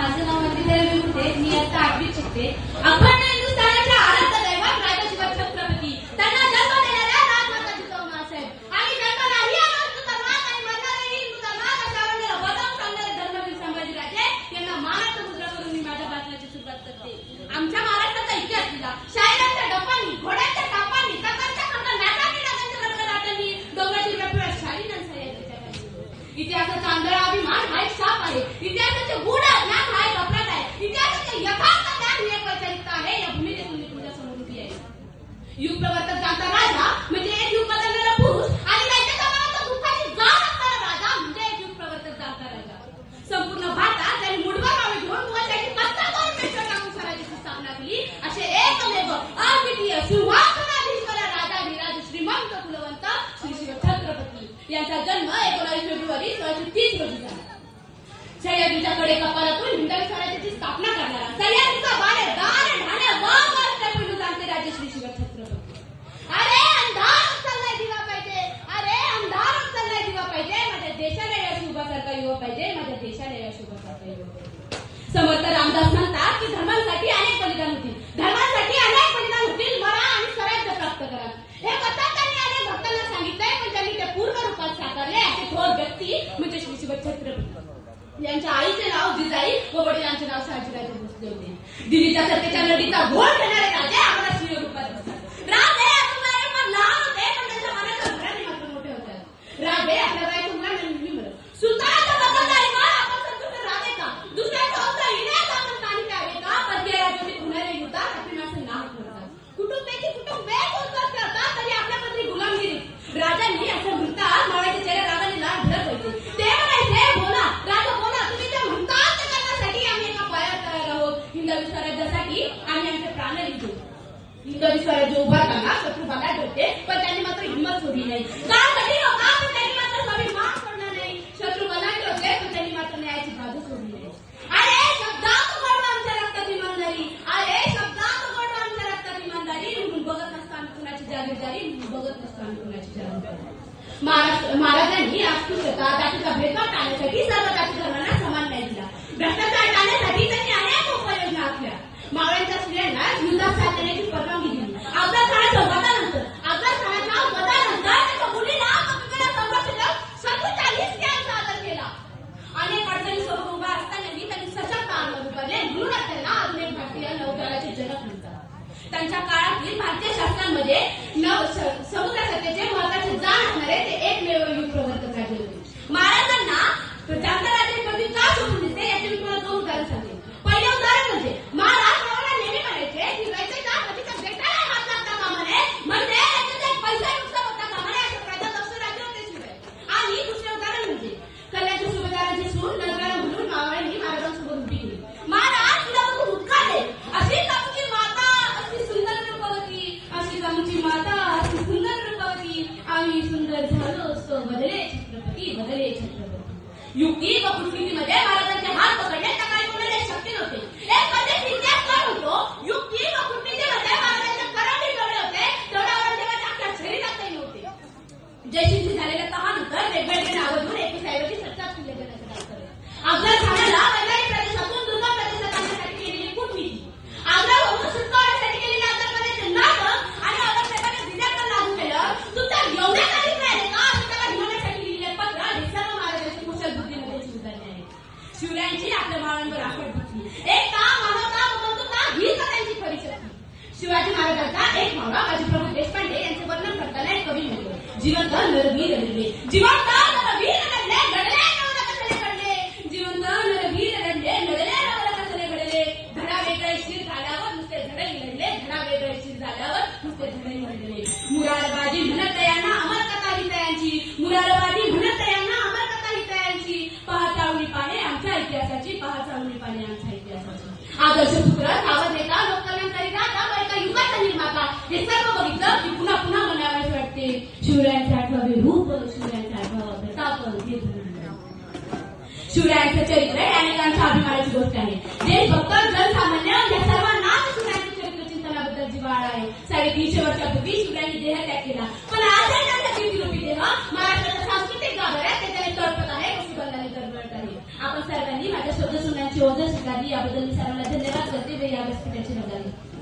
माझं नाव मंदिरा होते. मी आता 8वीत शिकते. अखंड हिंदुस्थानाच्या आराध्य दैवत राजा शिवाजी छत्रपती त्यांना जन्म देणाऱ्या राजमाता जिजाऊ माँसाहेब आणि जन्मालाही आलो हिंदू धर्मात आणि मरणारही हिंदू धर्मात अशा वंदना बजावून सांगणारे धर्मवीर संभाजीराजे यांना मानाचा मुद्रा करून मी माझ्या भाषणाची सुरुवात करते. आमच्या महाराष्ट्राचा इतिहास दिला शाहिरांच्या डपांनी, घोड्यांच्या टापांनी, तलवारच्या खडका नाटांनी, नागांच्या कडकडाटांनी, डोंगराची रफिळा शालीनं सह्याद्रीच्या खाली. इतिहासाचा आंधळा अभिमान हा एक शाप आहे. इतिहासाचे गूढ ज्ञान हा एक अपराध आहे. इतिहासाचे यथार्थ ज्ञान ही एक वैचारिकता आहे. या भूमिकेतून मी तुमच्या समोर उभी आहे. युग प्रवर्तक जाणता राजा म्हणजे एक युग बदलणारा पुरुष आणि त्याच्या समानाचा दुःखाची जाण असणारा राजा म्हणजे एक युग प्रवर्तक जाणता राजा. संपूर्ण भारतात त्यांनी मुठभर नावे घेऊन मुघलांची कत्तल करून पेशवा टाकून स्वराज्याची स्थापना केली. असे एकमेव अद्वितीय सिंहासनाधीश्वर राजा धीराज श्रीमंत कुलवंत श्री शिव छत्रपती यांचा जन्म 19 फेब्रुवारी 1630 रोजी झाला. सह्याद्रीच्या कडे कपालातून हिंदवी स्वराज्याची स्थापना करणारा सह्याद्रीचा बाणे दार ढाण्या व जाणते राजे श्री शिव छत्रपती. अरे अंधार चाललाय दिवा पाहिजे, अरे अंधार चाललाय दिवा पाहिजे, माझ्या देशाला यश उभासारखा युवा पाहिजे, माझ्या देशाला यश उभासारखा युवा पाहिजे. समर्थ रामदास म्हणतात की धर्मांसाठी अनेक बलिदान होतील, धर्मांसाठी अनेक बलिदान होतील, मरा आणि स्वराज्य प्राप्त करा. हे कथा त्यांनी अनेक भक्तांना सांगितलंय पण त्यांनी ते पूर्ण रूपात साकारले. असे थोर व्यक्ती म्हणजे श्री शिव छत्रपती. यांच्या आईचे नाव जिजाई व वडिलांचे नाव शहाजीराजे भोसले होते. दिल्लीच्या सत्तेच्या लढीचा घोळ घेणारे राजे आम्हाला सिंह रूपात दिसतात. राजे आपल्या पण लहान होते पण त्यांच्या मनाच्या घराने मात्र मोठे होते. राजे आपल्या वयाच्या मुलांना नेहमी म्हणत सुलतानाचा बदलणारी काळ आपण संतुष्ट राहते का, दुसऱ्याचा अवसर येण्यास आपण पाणी प्यावे का, परकीय राज्याचे गुन्हेगार होतात आपली माणसं नाव ठेवतात, कुटुंबाची कुटुंब एक होतात करतात तरी आपल्या पत्री गुलामगिरी. राजांनी असं म्हणतात मावळ्याच्या चेहऱ्या रागाने लाल भडक व्हायचे. ते म्हणायचे बोला राजा बोला, तुम्ही जे म्हणतात ते करण्यासाठी आम्ही एका पायावर तयार आहोत. हिंदवी स्वराज्यासाठी आम्ही आमचे प्राण देऊ. हिंदवी स्वराज्य उभारताना शत्रू बघा होते पण त्यांनी मात्र हिंमत सोडली नाही. काळ कठीण होता पण त्यांनी मात्र स्वाभिमान सोडला नाही. शत्रू बनाटे होते पण त्यांनी मात्र न्यायाची बाजू सोडली नाही. अरे शब्दात गोड आमच्या रक्तात इमानदारी, अरे शब्दात गोड आमच्या रक्तात इमानदारी, म्हणून बघत नसताना कुणाची जागीरदारी, बघत नसताना कुणाची जागीरदारी. महाराजांनी अस्पृश्यता जातीचा भेदभाव टाळण्यासाठी सर्व जाती धर्मांना समान न्याय दिला. भ्रष्टाचार टाळण्यासाठी त्यांनी अनेक उपाययोजना आखल्या. मावळ्यांच्या स्त्रियांना युद्धात साथ देण्याची परवानगी दिली. अफजलखानाच्या वधानंतर त्याच्या मुलीला संरक्षण 47 त्यांचा आदर केला. अनेक अडचणी समोर उभा असतानाही त्यांनी सशक्त आंदोलन उभारले. म्हणूनच त्यांना आधुनिक भारतीय नौदलाचे जनक म्हणतात. त्यांच्या काळातील भारतीय शासनामध्ये समुद्र सत्तेचे महत्वाचे जाण असणारे ते एकमेव युग प्रवर्तक राजे होते. महाराजांना जाणता राजे कधी का सोडून दिसते याचे मी तुम्हाला 2 उदाहरण सांगते. पहिले उदाहरण म्हणजे महाराज मला नेहमी म्हणायचे की जायचं कधीच्या बेटाला हात लागता कामा नये, म्हणजे याच्यात एक पैसा नुकसान होता कामा नये, अशा प्रजादक्ष राज्य होते शिवाय. आणि दुसरे उदाहरण म्हणजे कल्याणच्या सुभेदाराची सून नजराला म्हणून मावळ्यांनी महाराजांसोबत उभी केली. महाराज तुला बघून उत्खाले, अशी आमची माता अशी सुंदर रूपवती, अशी आमची माता अशी सुंदर रूपवती, आम्ही सुंदर झालो असतो बदले छत्रपती, बदले छत्रपती. युक्ती व कुटनीतीमध्ये महाराजांचे हात पकडले त्या काही कोणाला शक्ती नव्हते. एक कधीच इतिहासकार होतो. युक्ती व कुटनीतीमध्ये महाराजांचे कराटे डोळे होते, तेवढ्यावर देवाच्या अख्ख्या शरीरातही नव्हते. जयसिंगशी झालेल्या तहानंतर वेगवेगळे नावं घेऊन एकविसाव्याची सत्ता खुल्ले करण्याचं काम करत. अफजलखानाला वैधानिक प्रदेशातून दुर्गम प्रदेशात आणण्यासाठी केलेली कूटनीती, आग्र्यावरून सुटकावण्यासाठी केलेले आंतरप्रदेशचे नाटक आणि औरंगजेबाने जिल्ह्यावर लागू केलं. तुमच्या एवढ्या काही राहिले का असं त्याला हिमवण्यासाठी लिहिलेले पत्र हे सर्व महाराजांची कुशल बुद्धीमध्येची उदाहरणे आहेत. शिवरायांची आपल्या भावांवर आफत होती. एकता, मानवता व बंधुता हीच त्यांची खरी शक्ती. शिवाजी महाराजांचा एक भावना बाजीप्रभू देशपांडे यांचे वर्णन करताना एक कवी म्हणतो जिवंत नरवीर लढले, जिवंत नरवीर लढले, लढले नवल कसले घडले, जिवंत नरवीर लढले, लढले नवल कसले घडले. धडा वेगळे शिर झाल्यावर नुसते धडे लढले, धडा वेगळे शिर झाल्यावर नुसते धडे लढले. मुरारबाजी म्हणत यांना अमर कथा हितयांची, मुरारबाजी म्हणत यांना अमर कथा हितयांची. पहा चावली पाने आमच्या इतिहासाची, पहा चावली पाने आमच्या इतिहासाची. आदर्श पुत्र, सावध नेता, लोककल्याणकारी राजा व एका युगाचा निर्माता हे सर्व बघितलं की पुन्हा पुन्हा म्हणावेसे वाटते शिवरायांचे आठवावे रूप, शिवरायांचे आठवावा प्रताप. शिवरायांचं चरित्र ही अनेकांच्या अभिमानाची गोष्ट आहे. देशभक्त, जनसामान्य या सर्वांनाच शिवरायांच्या चरित्र चिंतनाबद्दल जिव्हाळा आहे. 350 वर्षापूर्वी शिवरायांनी देहत्याग केला पण आजही त्यांचा कीर्तिरूपी देह महाराष्ट्राच्या सांस्कृतिक गाभाऱ्यात त्याच्याने तळपत आहे, सुगंधाने तरबळत आहे. आपण सर्वांनी माझ्या शोधसुनांची ओझर स्वीकारली याबद्दल मी सर्वांना धन्यवाद करते व या व्यासपीठाची नोंद